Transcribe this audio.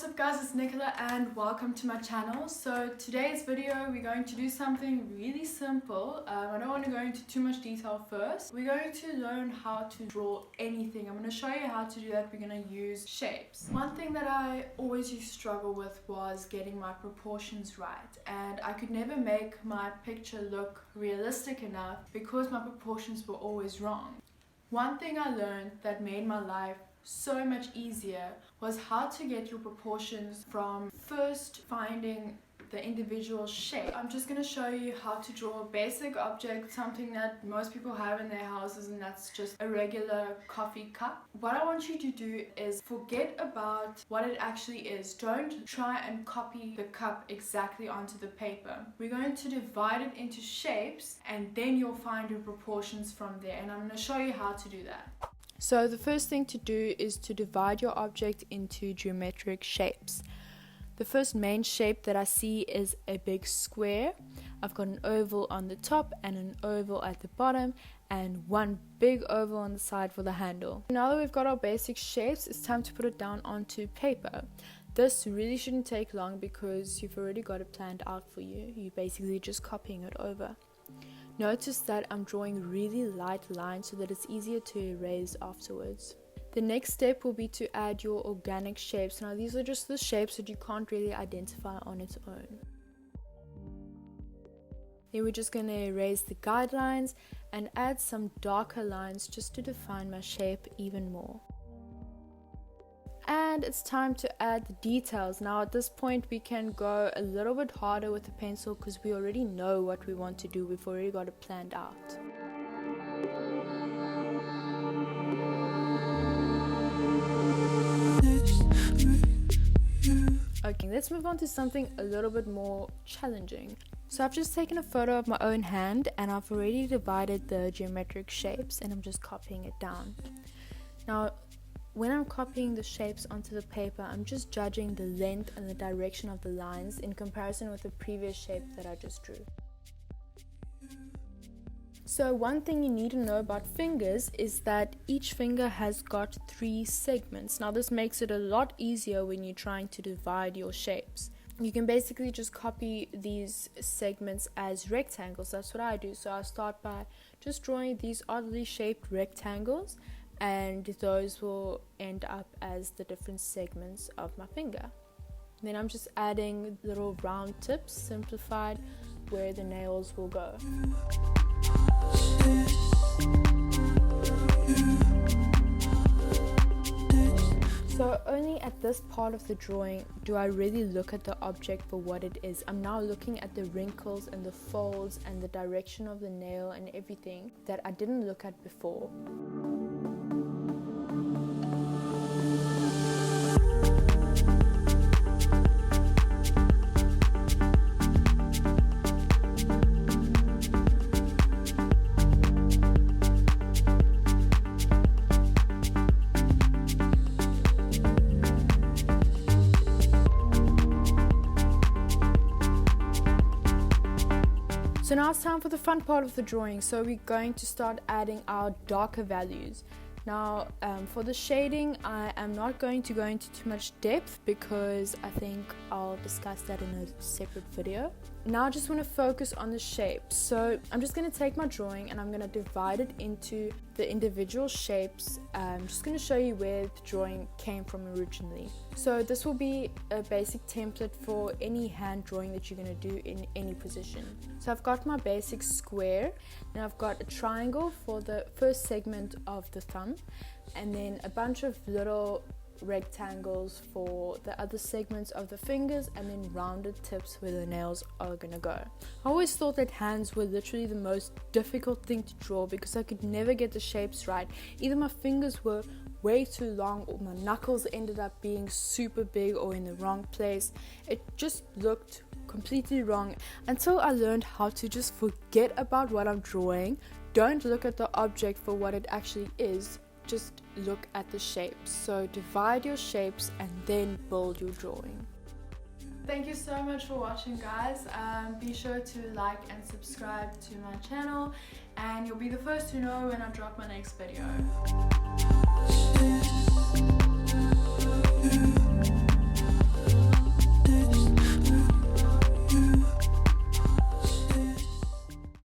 What's up guys, it's Nicola and welcome to my channel. So today's video we're going to do something really simple. I don't want to go into too much detail first. We're going to learn how to draw anything. I'm going to show you how to do that. We're going to use shapes. One thing that I always used to struggle with was getting my proportions right, and I could never make my picture look realistic enough because my proportions were always wrong. One thing I learned that made my life so much easier was how to get your proportions from first finding the individual shape. I'm just going to show you how to draw a basic object, something that most people have in their houses, and that's just a regular coffee cup. What I want you to do is forget about what it actually is. Don't try and copy the cup exactly onto the paper. We're going to divide it into shapes and then you'll find your proportions from there, and I'm going to show you how to do that. So the first thing to do is to divide your object into geometric shapes. The first main shape that I see is a big square. I've got an oval on the top and an oval at the bottom and one big oval on the side for the handle. Now that we've got our basic shapes, it's time to put it down onto paper. This really shouldn't take long because you've already got it planned out for you. You're basically just copying it over. Notice that I'm drawing really light lines so that it's easier to erase afterwards. The next step will be to add your organic shapes. Now these are just the shapes that you can't really identify on its own. Then we're just going to erase the guidelines and add some darker lines just to define my shape even more. And it's time to add the details. Now at this point we can go a little bit harder with the pencil because we already know what we want to do. We've already got it planned out. Okay, let's move on to something a little bit more challenging. So I've just taken a photo of my own hand and I've already divided the geometric shapes and I'm just copying it down. Now when I'm copying the shapes onto the paper, I'm just judging the length and the direction of the lines in comparison with the previous shape that I just drew. So one thing you need to know about fingers is that each finger has got 3 segments. Now this makes it a lot easier when you're trying to divide your shapes. You can basically just copy these segments as rectangles. That's what I do. So I start by just drawing these oddly shaped rectangles, and those will end up as the different segments of my finger. Then I'm just adding little round tips, simplified, where the nails will go. So only at this part of the drawing do I really look at the object for what it is. I'm now looking at the wrinkles and the folds and the direction of the nail and everything that I didn't look at before. So now it's time for the fun part of the drawing. So we're going to start adding our darker values. Now for the shading, I am not going to go into too much depth because I think I'll discuss that in a separate video. Now I just want to focus on the shapes. So I'm just going to take my drawing and I'm going to divide it into the individual shapes. I'm just going to show you where the drawing came from originally. So this will be a basic template for any hand drawing that you're going to do in any position. So I've got my basic square, and I've got a triangle for the first segment of the thumb, and then a bunch of little rectangles for the other segments of the fingers, and then rounded tips where the nails are gonna go. I always thought that hands were literally the most difficult thing to draw because I could never get the shapes right. Either my fingers were way too long or my knuckles ended up being super big or in the wrong place. It just looked completely wrong until I learned how to just forget about what I'm drawing. Don't look at the object for what it actually is, just look at the shapes. So divide your shapes and then build your drawing. Thank you so much for watching, guys. Be sure to like and subscribe to my channel and you'll be the first to know when I drop my next video.